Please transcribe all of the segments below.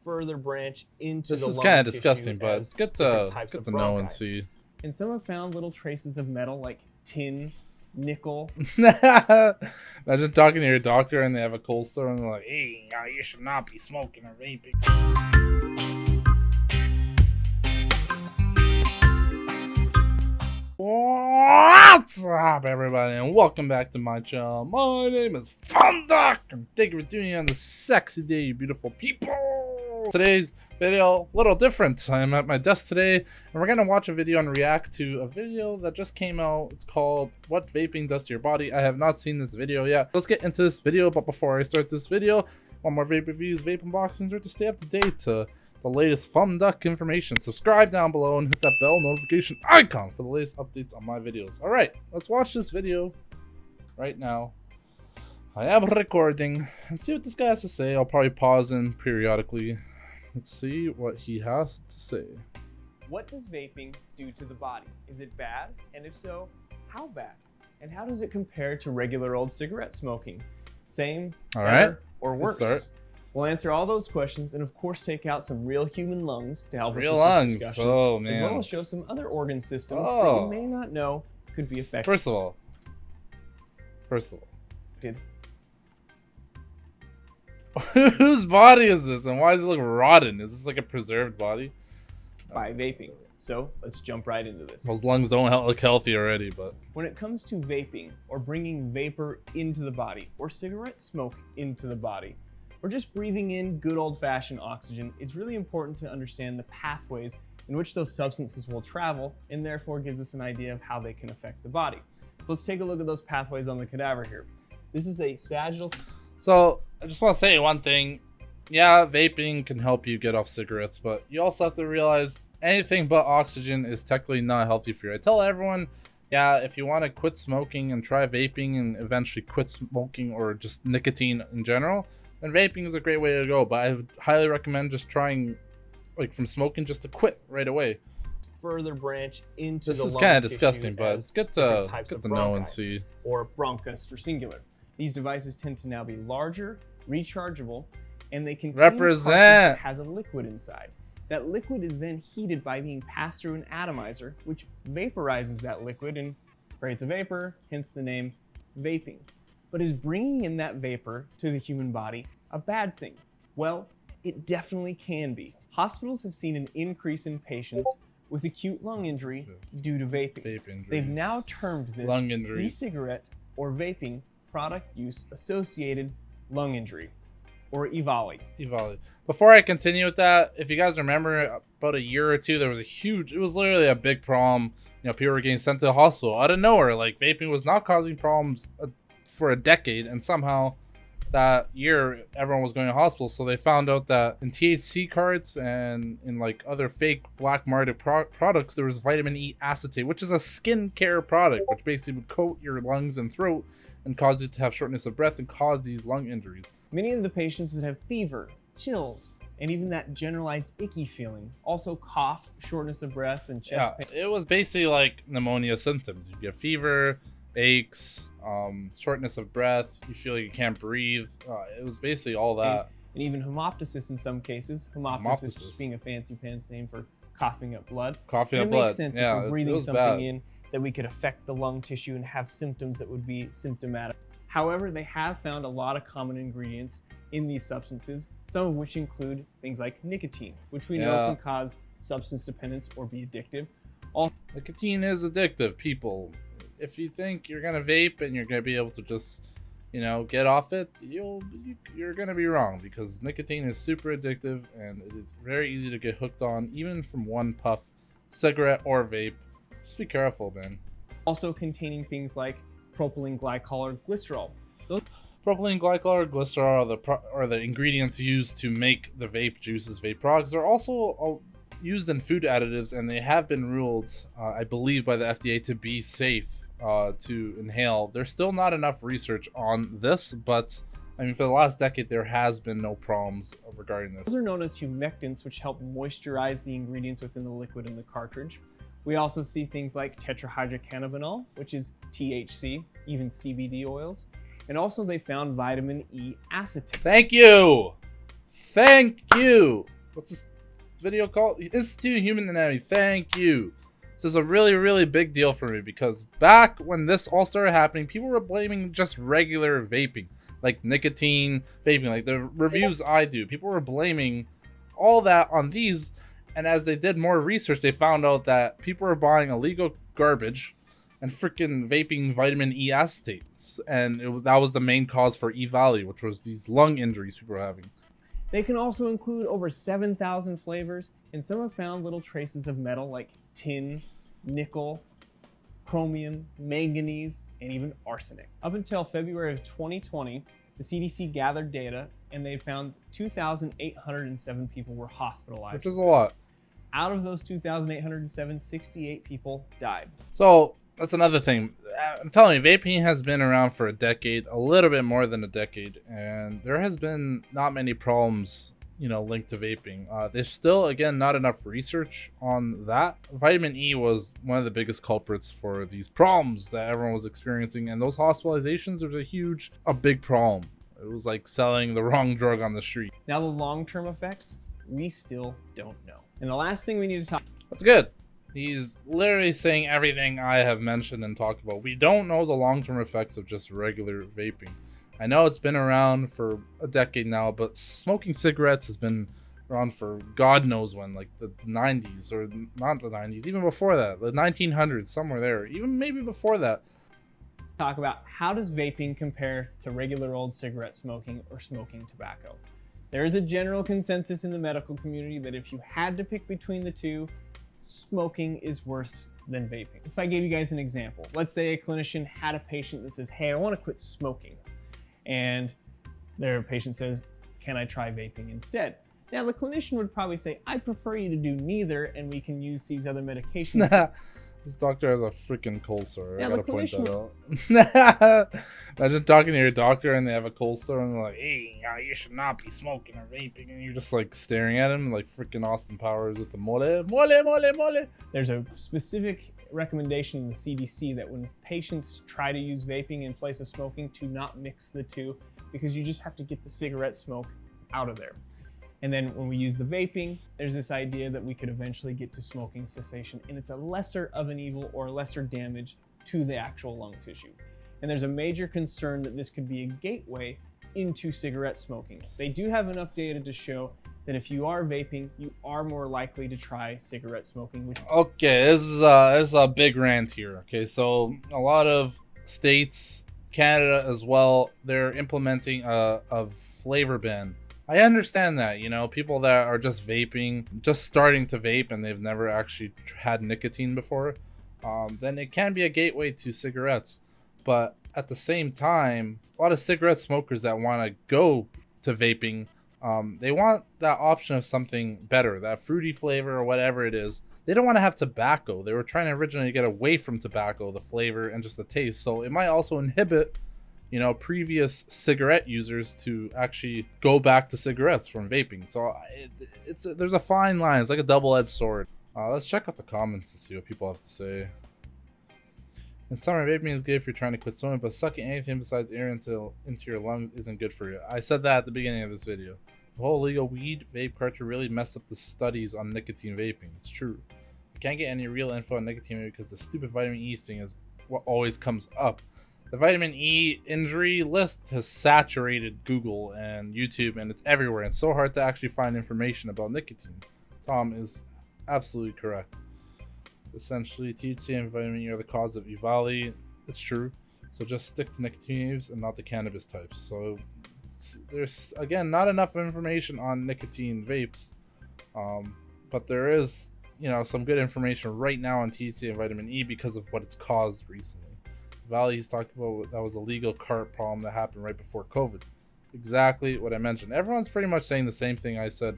further branch into this the is lung kind of tissue disgusting, but as it's good different to types of know and bronchi. see. And some have found little traces of metal like tin, nickel. Imagine talking to your doctor and they have a cold sore and they're like, hey, you should not be smoking or vaping. What's up, everybody, and welcome back to my channel. My name is Fumb, and thank you for tuning in on this sexy day, you beautiful people. Today's video a little different. I'm at my desk today, and we're gonna watch a video and react to a video that just came out. It's called "What Vaping Does to Your Body." I have not seen this video yet. Let's get into this video. But before I start this video, want more vape reviews, vape unboxings, or to stay up to date to the latest Fumb information, subscribe down below and hit that bell notification icon for the latest updates on my videos. All right, let's watch this video right now. I am recording and see what this guy has to say. I'll probably pause in periodically. Let's see what he has to say. What does vaping do to the body? Is it bad? And if so, how bad? And how does it compare to regular old cigarette smoking? Same, all better, right, or worse? We'll answer all those questions and of course take out some real human lungs to help us with this discussion. Oh, man. As well as show some other organ systems that you may not know could be affected. First of all, whose body is this and why does it look rotten? Is this like a preserved body? By vaping. So let's jump right into this. Those lungs don't look healthy already, but when it comes to vaping or bringing vapor into the body or cigarette smoke into the body, or just breathing in good old-fashioned oxygen, it's really important to understand the pathways in which those substances will travel and therefore gives us an idea of how they can affect the body. So let's take a look at those pathways on the cadaver here. This is a sagittal. So I just want to say one thing. Yeah, vaping can help you get off cigarettes, but you also have to realize anything but oxygen is technically not healthy for you. I tell everyone, yeah, if you want to quit smoking and try vaping and eventually quit smoking or just nicotine in general, then vaping is a great way to go. But I would highly recommend just trying, like, from smoking just to quit right away. Further branch into the lung tissue. This is kind of disgusting, but it's good to know and see. Or bronchus for singular. These devices tend to now be larger, rechargeable, and they contain a cartridge that has a liquid inside. That liquid is then heated by being passed through an atomizer, which vaporizes that liquid and creates a vapor, hence the name vaping. But is bringing in that vapor to the human body a bad thing? Well, it definitely can be. Hospitals have seen an increase in patients with acute lung injury due to vaping. They've now termed this e-cigarette or vaping product use associated lung injury, or EVALI. Before I continue with that, if you guys remember, about a year or two, there was it was literally a big problem. You know, people were getting sent to the hospital out of nowhere. Like, vaping was not causing problems for a decade, and somehow that year everyone was going to hospital. So they found out that in THC cards and in like other fake black market products, there was vitamin E acetate, which is a skincare product, which basically would coat your lungs and throat and cause you to have shortness of breath and cause these lung injuries. Many of the patients would have fever, chills, and even that generalized icky feeling. Also cough, shortness of breath, and chest pain. It was basically like pneumonia symptoms. You get fever, aches, shortness of breath, you feel like you can't breathe. It was basically all that. And even hemoptysis in some cases. Hemoptysis just being a fancy pants name for coughing up blood. Coughing up blood. It makes sense if we're breathing something in that we could affect the lung tissue and have symptoms that would be symptomatic. However, they have found a lot of common ingredients in these substances, some of which include things like nicotine, which we know can cause substance dependence or be addictive. Nicotine is addictive, people. If you think you're gonna vape and you're gonna be able to just, you know, get off it, you're gonna be wrong, because nicotine is super addictive and it is very easy to get hooked on, even from one puff, cigarette or vape. Just be careful, man. Also containing things like propylene glycol or glycerol. Propylene glycol or glycerol are the ingredients used to make the vape juices, vape products. They're also used in food additives, and they have been ruled, I believe, by the FDA to be safe to inhale. There's still not enough research on this, but I mean, for the last decade, there has been no problems regarding this. Those are known as humectants, which help moisturize the ingredients within the liquid in the cartridge. We also see things like tetrahydrocannabinol, which is THC, even CBD oils. And also they found vitamin E acetate. Thank you. what's this video called? Institute of Human Anatomy. Thank you. This is a really, really big deal for me because back when this all started happening, people were blaming just regular vaping, like nicotine vaping, like the reviews I do. People were blaming all that on these, and as they did more research, they found out that people were buying illegal garbage and freaking vaping vitamin E acetates, and that was the main cause for E-Valley, which was these lung injuries people were having. They can also include over 7,000 flavors, and some have found little traces of metal like tin, nickel, chromium, manganese, and even arsenic. Up until February of 2020, the CDC gathered data, and they found 2,807 people were hospitalized. Which is a lot. Out of those 2,807, 68 people died. So that's another thing. I'm telling you, vaping has been around for a decade, a little bit more than a decade, and there has been not many problems, linked to vaping. There's still, again, not enough research on that. Vitamin E was one of the biggest culprits for these problems that everyone was experiencing, and those hospitalizations was a big problem. It was like selling the wrong drug on the street. Now the long-term effects, we still don't know. And the last thing we need to talk. That's good. He's literally saying everything I have mentioned and talked about. We don't know the long-term effects of just regular vaping. I know it's been around for a decade now, but smoking cigarettes has been around for God knows when, like the 90s, or not the 90s, even before that, the 1900s, somewhere there, even maybe before that. Talk about how does vaping compare to regular old cigarette smoking or smoking tobacco. There is a general consensus in the medical community that if you had to pick between the two, smoking is worse than vaping. If I gave you guys an example, let's say a clinician had a patient that says, hey, I want to quit smoking. And their patient says, can I try vaping instead? Now the clinician would probably say, I'd prefer you to do neither, and we can use these other medications. This doctor has a freaking cold sore. Yeah, I gotta point that out. Imagine talking to your doctor and they have a cold sore and they're like, hey, you should not be smoking or vaping. And you're just like staring at him like freaking Austin Powers with the mole. There's a specific recommendation in the CDC that when patients try to use vaping in place of smoking, to not mix the two, because you just have to get the cigarette smoke out of there. And then when we use the vaping, there's this idea that we could eventually get to smoking cessation, and it's a lesser of an evil or lesser damage to the actual lung tissue. And there's a major concern that this could be a gateway into cigarette smoking. They do have enough data to show that if you are vaping, you are more likely to try cigarette smoking. Okay, this is a big rant here. Okay, so a lot of states, Canada as well, they're implementing a flavor ban. I understand that, people that are just vaping, just starting to vape, and they've never actually had nicotine before, then it can be a gateway to cigarettes. But at the same time, a lot of cigarette smokers that want to go to vaping, they want that option of something better, that fruity flavor or whatever it is. They don't want to have tobacco. They were trying to originally get away from tobacco, the flavor and just the taste. So it might also inhibit previous cigarette users to actually go back to cigarettes from vaping. So there's a fine line. It's like a double-edged sword. Let's check out the comments and see what people have to say. In summer, vaping is good if you're trying to quit smoking, but sucking anything besides air into your lungs isn't good for you. I said that at the beginning of this video. The whole illegal weed vape culture really messed up the studies on nicotine vaping. It's true. You can't get any real info on nicotine vaping because the stupid vitamin E thing is what always comes up. The vitamin E injury list has saturated Google and YouTube, and it's everywhere. It's so hard to actually find information about nicotine. Tom is absolutely correct. Essentially, THC and vitamin E are the cause of E-Valley. It's true. So just stick to nicotine vapes and not the cannabis types. So there's, again, not enough information on nicotine vapes. But there is, some good information right now on THC and vitamin E because of what it's caused recently. Valley, he's talking about that was a legal cart problem that happened right before COVID. Exactly what I mentioned. Everyone's pretty much saying the same thing I said.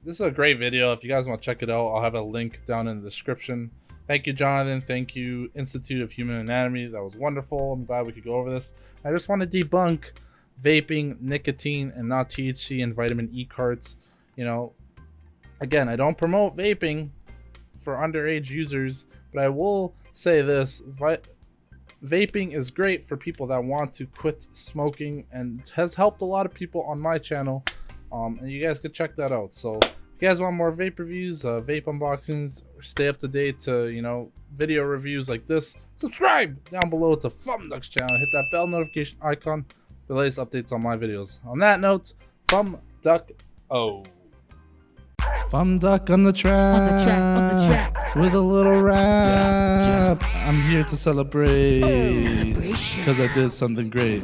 This is a great video. If you guys want to check it out, I'll have a link down in the description. Thank you, Jonathan. Thank you, Institute of Human Anatomy. That was wonderful. I'm glad we could go over this. I just want to debunk vaping, nicotine, and not THC and vitamin E carts. Again, I don't promote vaping for underage users, but I will say this. Vaping is great for people that want to quit smoking and has helped a lot of people on my channel and you guys could check that out. So if you guys want more vape reviews, vape unboxings, stay up to date to, you know, video reviews like this, subscribe down below to Fumb's channel. Hit that bell notification icon for the latest updates on my videos. On that note, Fumb Duck O. Fumb Duck on the track, with a little rap. I'm here to celebrate, because I did something great.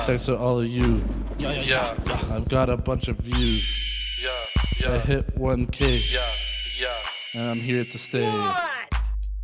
Thanks to all of you. I've got a bunch of views. I hit 1K. And I'm here to stay.